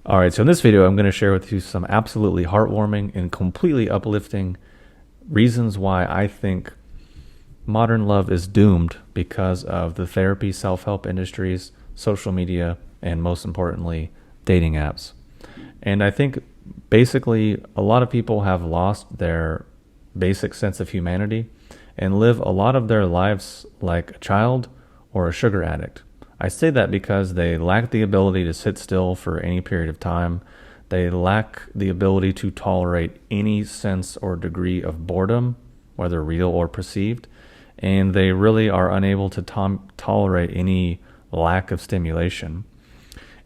All right, so in this video, I'm going to share with you some absolutely heartwarming and completely uplifting reasons why I think modern love is doomed because of the therapy, self-help industries, social media, and most importantly, dating apps. And I think basically a lot of people have lost their basic sense of humanity and live a lot of their lives like a child or a sugar addict. I say that because they lack the ability to sit still for any period of time. They lack the ability to tolerate any sense or degree of boredom, whether real or perceived. And they really are unable to tolerate any lack of stimulation.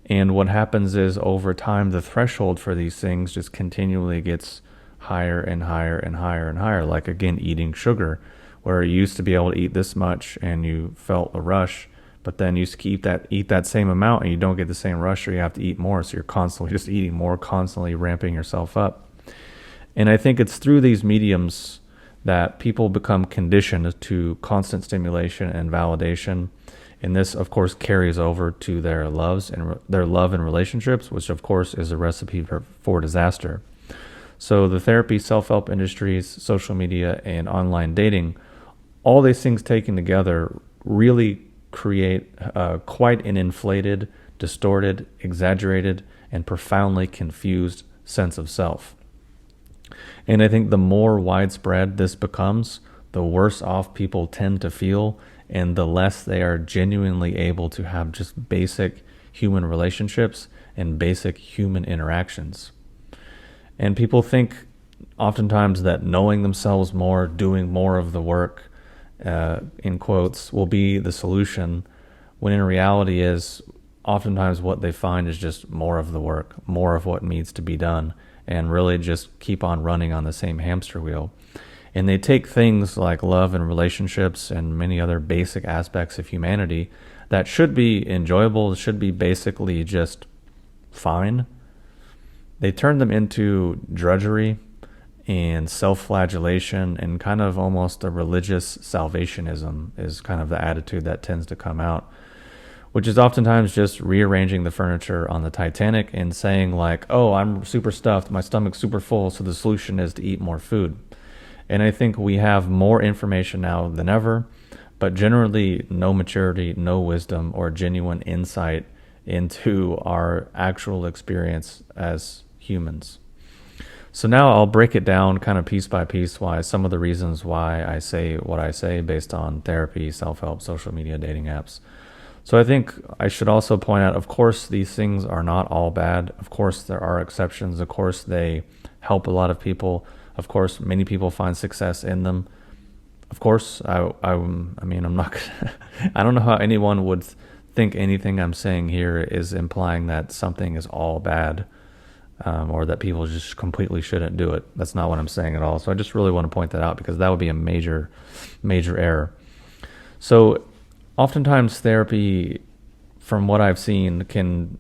And what happens is over time, the threshold for these things just continually gets higher and higher and higher and higher. Like, again, eating sugar, where you used to be able to eat this much and you felt a rush, but then you eat that same amount and you don't get the same rush, or you have to eat more. So you're constantly just eating more, constantly ramping yourself up. And I think it's through these mediums that people become conditioned to constant stimulation and validation. And this, of course, carries over to their love and relationships, which, of course, is a recipe for disaster. So the therapy, self-help industries, social media, and online dating, all these things taken together really create quite an inflated, distorted, exaggerated, and profoundly confused sense of self. And I think the more widespread this becomes, the worse off people tend to feel, and the less they are genuinely able to have just basic human relationships and basic human interactions. And people think oftentimes that knowing themselves more, doing more of the work, in quotes, will be the solution, when in reality is oftentimes what they find is just more of the work, more of what needs to be done, and really just keep on running on the same hamster wheel. And they take things like love and relationships and many other basic aspects of humanity that should be enjoyable, should be basically just fine. They turn them into drudgery and self-flagellation, and kind of almost a religious salvationism is kind of the attitude that tends to come out, which is oftentimes just rearranging the furniture on the Titanic and saying like, oh, I'm super stuffed, my stomach's super full, so the solution is to eat more food. And I think we have more information now than ever, but generally no maturity, no wisdom, or genuine insight into our actual experience as humans. So now I'll break it down kind of piece by piece, why some of the reasons why I say what I say based on therapy, self-help, social media, dating apps. So I think I should also point out, of course, these things are not all bad. Of course, there are exceptions. Of course, they help a lot of people. Of course, many people find success in them. Of course, I mean, I'm not, I don't know how anyone would think anything I'm saying here is implying that something is all bad. Or that people just completely shouldn't do it. That's not what I'm saying at all. So I just really want to point that out, because that would be a major, major error. So oftentimes therapy, from what I've seen, can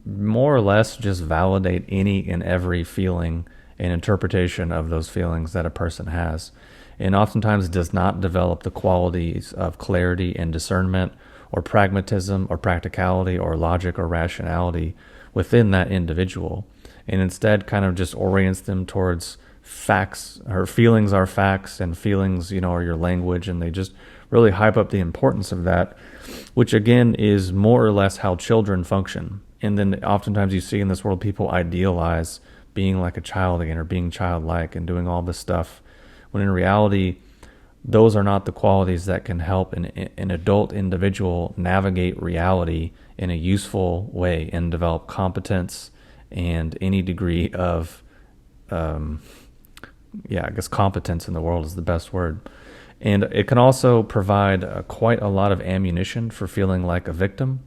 more or less just validate any and every feeling and interpretation of those feelings that a person has, and oftentimes does not develop the qualities of clarity and discernment, or pragmatism, or practicality, or logic, or rationality within that individual, and instead kind of just orients them towards facts. Her feelings are facts, and feelings, are your language, and they just really hype up the importance of that, which again is more or less how children function. And then oftentimes you see in this world people idealize being like a child again, or being childlike and doing all this stuff, when in reality those are not the qualities that can help an adult individual navigate reality in a useful way and develop competence and any degree of, I guess competence in the world is the best word. And it can also provide quite a lot of ammunition for feeling like a victim.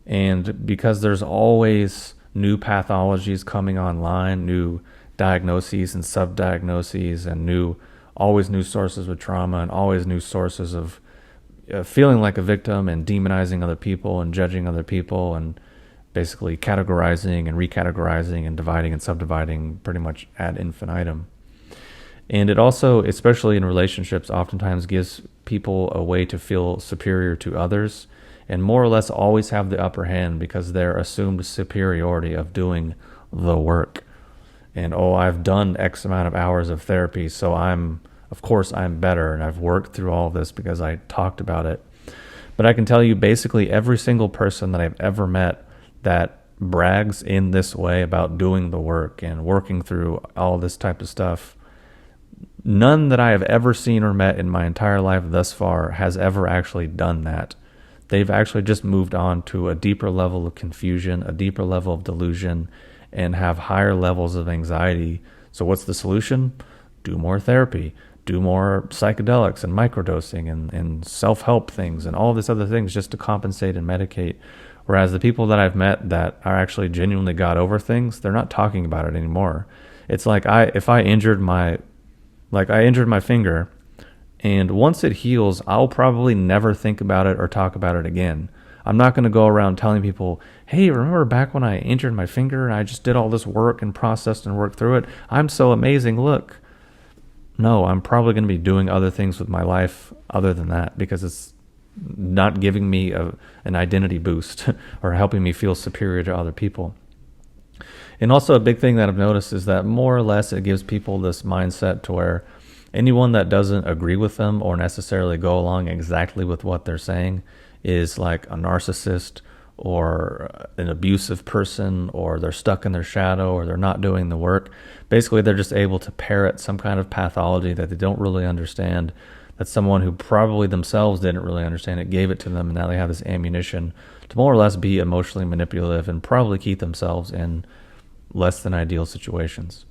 And because there's always new pathologies coming online, new diagnoses and subdiagnoses, and always new sources of trauma, and always new sources of feeling like a victim and demonizing other people and judging other people, and basically categorizing and recategorizing and dividing and subdividing pretty much ad infinitum. And it also, especially in relationships, oftentimes gives people a way to feel superior to others and more or less always have the upper hand because their assumed superiority of doing the work. And, oh, I've done X amount of hours of therapy, so of course I'm better, and I've worked through all of this because I talked about it. But I can tell you basically every single person that I've ever met that brags in this way about doing the work and working through all this type of stuff, none that I have ever seen or met in my entire life thus far has ever actually done that. They've actually just moved on to a deeper level of confusion, a deeper level of delusion, and have higher levels of anxiety. So what's the solution? Do more therapy, do more psychedelics and microdosing and self-help things and all this other things just to compensate and medicate. Whereas the people that I've met that are actually genuinely got over things, they're not talking about it anymore. It's like if I injured my finger, and once it heals, I'll probably never think about it or talk about it again. I'm not going to go around telling people, hey, remember back when I injured my finger and I just did all this work and processed and worked through it? I'm so amazing, look. No, I'm probably going to be doing other things with my life other than that because it's not giving me an identity boost or helping me feel superior to other people. And also a big thing that I've noticed is that more or less it gives people this mindset to where anyone that doesn't agree with them or necessarily go along exactly with what they're saying is like a narcissist or an abusive person, or they're stuck in their shadow, or they're not doing the work. Basically, they're just able to parrot some kind of pathology that they don't really understand, that someone who probably themselves didn't really understand it gave it to them, and now they have this ammunition to more or less be emotionally manipulative and probably keep themselves in less than ideal situations.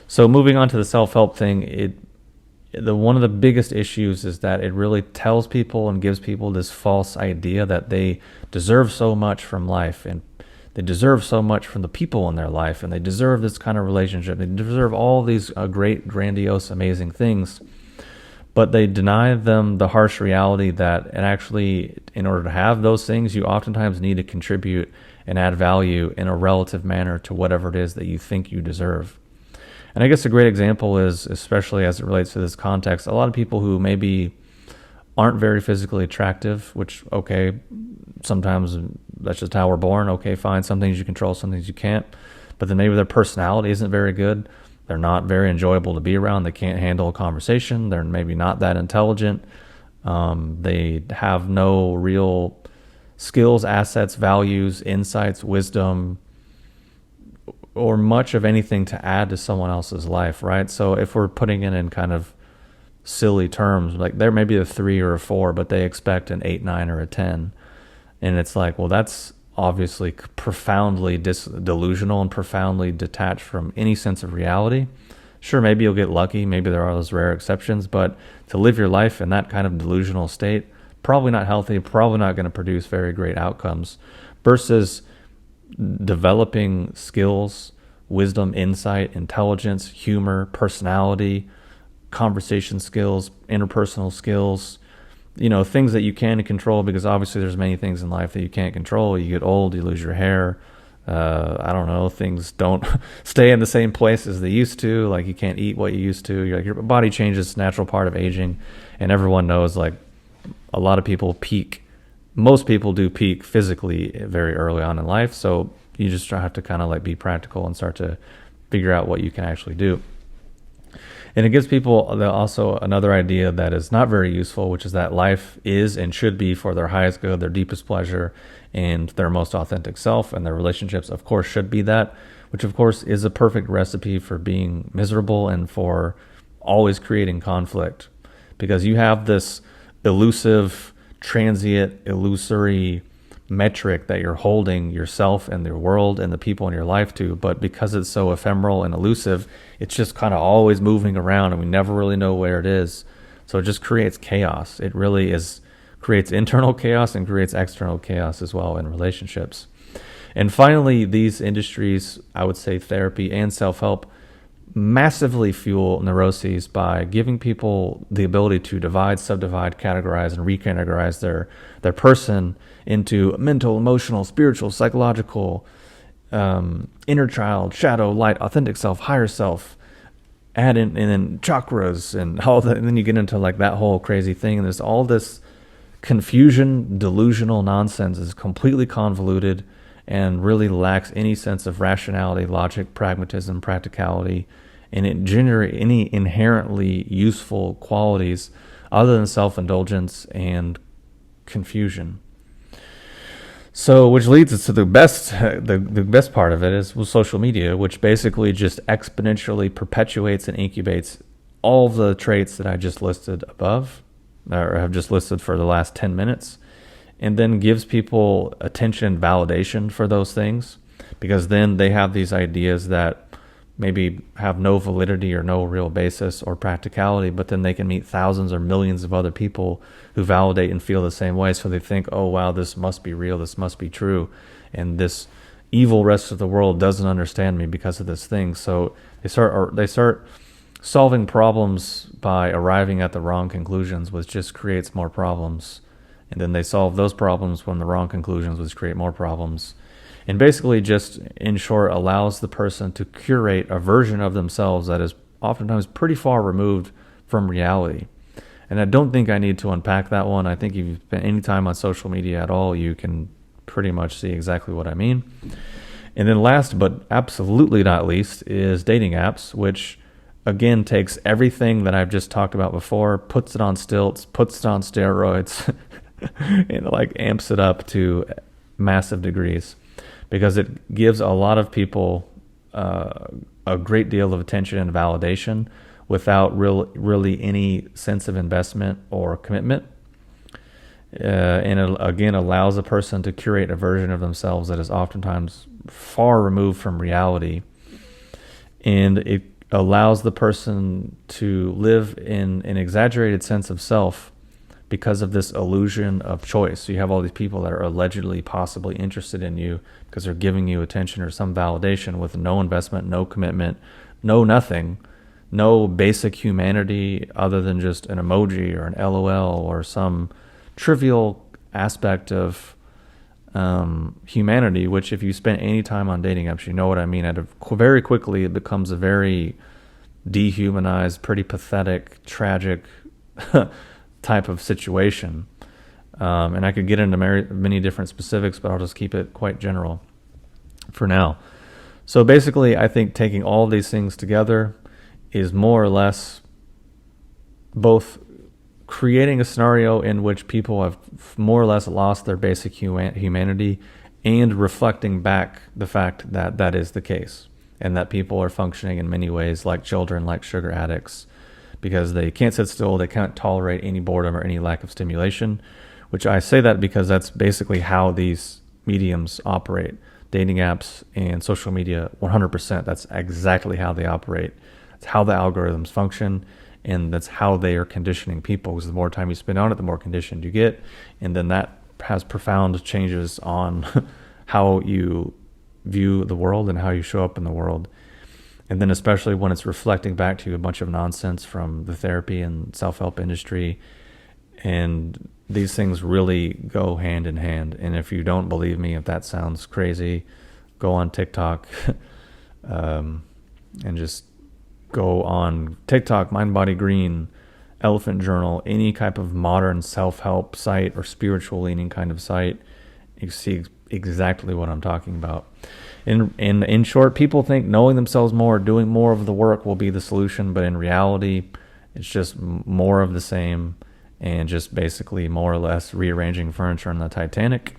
So moving on to the self-help thing, one of the biggest issues is that it really tells people and gives people this false idea that they deserve so much from life, and they deserve so much from the people in their life, and they deserve this kind of relationship. They deserve all these great, grandiose, amazing things, but they deny them the harsh reality that, and actually, in order to have those things, you oftentimes need to contribute and add value in a relative manner to whatever it is that you think you deserve. And I guess a great example is, especially as it relates to this context, a lot of people who maybe aren't very physically attractive, which, okay, sometimes that's just how we're born. Okay, fine. Some things you control, some things you can't. But then maybe their personality isn't very good. They're not very enjoyable to be around. They can't handle a conversation. They're maybe not that intelligent. They have no real skills, assets, values, insights, wisdom, or much of anything to add to someone else's life, right? So if we're putting it in kind of silly terms, like there may be a 3 or a 4, but they expect an 8, 9, or a 10. And it's like, well, that's obviously profoundly delusional and profoundly detached from any sense of reality. Sure, maybe you'll get lucky. Maybe there are those rare exceptions, but to live your life in that kind of delusional state, probably not healthy, probably not going to produce very great outcomes, versus developing skills, wisdom, insight, intelligence, humor, personality, conversation skills, interpersonal skills, things that you can control, because obviously there's many things in life that you can't control. You get old, you lose your hair. I don't know, things don't stay in the same place as they used to. Like you can't eat what you used to. Your body changes, it's a natural part of aging. And everyone knows, like, a lot of people peak. Most people do peak physically very early on in life. So you just have to kind of like be practical and start to figure out what you can actually do. And it gives people also another idea that is not very useful, which is that life is and should be for their highest good, their deepest pleasure, and their most authentic self. And their relationships, of course, should be that, which, of course, is a perfect recipe for being miserable and for always creating conflict. Because you have this elusive, transient, illusory metric that you're holding yourself and the world and the people in your life to, but because it's so ephemeral and elusive, it's just kind of always moving around and we never really know where it is. So it just creates chaos. It really creates internal chaos and creates external chaos as well in relationships. And finally, these industries, I would say therapy and self-help, massively fuel neuroses by giving people the ability to divide, subdivide, categorize, and recategorize their person into mental, emotional, spiritual, psychological, inner child, shadow, light, authentic self, higher self, add in and then chakras and all that, and then you get into like that whole crazy thing, and there's all this confusion, delusional nonsense is completely convoluted and really lacks any sense of rationality, logic, pragmatism, practicality, and it generate any inherently useful qualities other than self-indulgence and confusion. So, which leads us to the best part of it is with social media, which basically just exponentially perpetuates and incubates all of the traits that I just listed above, or have just listed for the last 10 minutes, and then gives people attention and validation for those things, because then they have these ideas that maybe have no validity or no real basis or practicality, but then they can meet thousands or millions of other people who validate and feel the same way. So they think, oh, wow, this must be real, this must be true, and this evil rest of the world doesn't understand me because of this thing. So they start solving problems by arriving at the wrong conclusions, which just creates more problems. And then they solve those problems from the wrong conclusions, which create more problems. And basically just, in short, allows the person to curate a version of themselves that is oftentimes pretty far removed from reality. And I don't think I need to unpack that one. I think if you've spent any time on social media at all, you can pretty much see exactly what I mean. And then last but absolutely not least is dating apps, which again takes everything that I've just talked about before, puts it on stilts, puts it on steroids, and like amps it up to massive degrees, because it gives a lot of people a great deal of attention and validation without really any sense of investment or commitment. And it again allows a person to curate a version of themselves that is oftentimes far removed from reality. And it allows the person to live in an exaggerated sense of self because of this illusion of choice. So you have all these people that are allegedly possibly interested in you because they're giving you attention or some validation with no investment, no commitment, no nothing, no basic humanity other than just an emoji or an LOL or some trivial aspect of humanity, which if you spend any time on dating apps, you know what I mean. Very quickly, it becomes a very dehumanized, pretty pathetic, tragic type of situation. And I could get into many different specifics, but I'll just keep it quite general for now. So basically, I think taking all of these things together is more or less both creating a scenario in which people have more or less lost their basic humanity and reflecting back the fact that that is the case and that people are functioning in many ways like children, like sugar addicts, because they can't sit still, they can't tolerate any boredom or any lack of stimulation, which I say that because that's basically how these mediums operate. Dating apps and social media, 100%, that's exactly how they operate. It's how the algorithms function, and that's how they are conditioning people, because the more time you spend on it, the more conditioned you get, and then that has profound changes on how you view the world and how you show up in the world. And then especially when it's reflecting back to you a bunch of nonsense from the therapy and self-help industry, and these things really go hand in hand. And if you don't believe me, if that sounds crazy, go on TikTok and just go on TikTok, Mind Body Green, Elephant Journal, any type of modern self-help site or spiritual leaning kind of site. You see exactly what I'm talking about. In short, people think knowing themselves more, doing more of the work will be the solution, but in reality, it's just more of the same and just basically more or less rearranging furniture on the Titanic.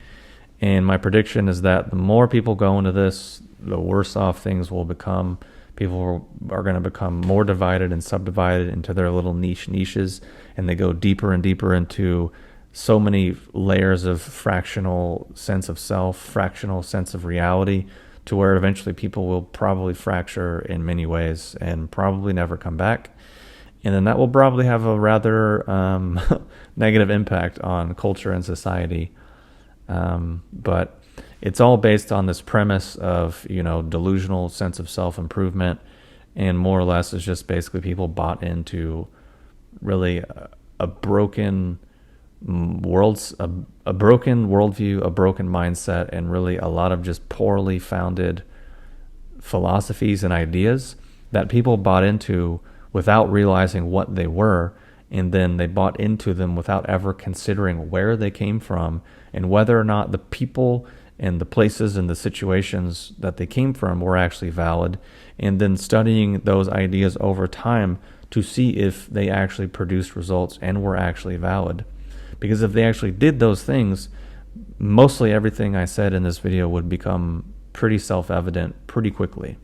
And my prediction is that the more people go into this, the worse off things will become. People are going to become more divided and subdivided into their little niches, and they go deeper and deeper into so many layers of fractional sense of self, fractional sense of reality, to where eventually people will probably fracture in many ways and probably never come back. And then that will probably have a rather negative impact on culture and society. But it's all based on this premise of, delusional sense of self-improvement, and more or less is just basically people bought into really a broken a broken worldview, a broken mindset, and really a lot of just poorly founded philosophies and ideas that people bought into without realizing what they were, and then they bought into them without ever considering where they came from and whether or not the people and the places and the situations that they came from were actually valid, and then studying those ideas over time to see if they actually produced results and were actually valid. Because if they actually did those things, mostly everything I said in this video would become pretty self-evident pretty quickly.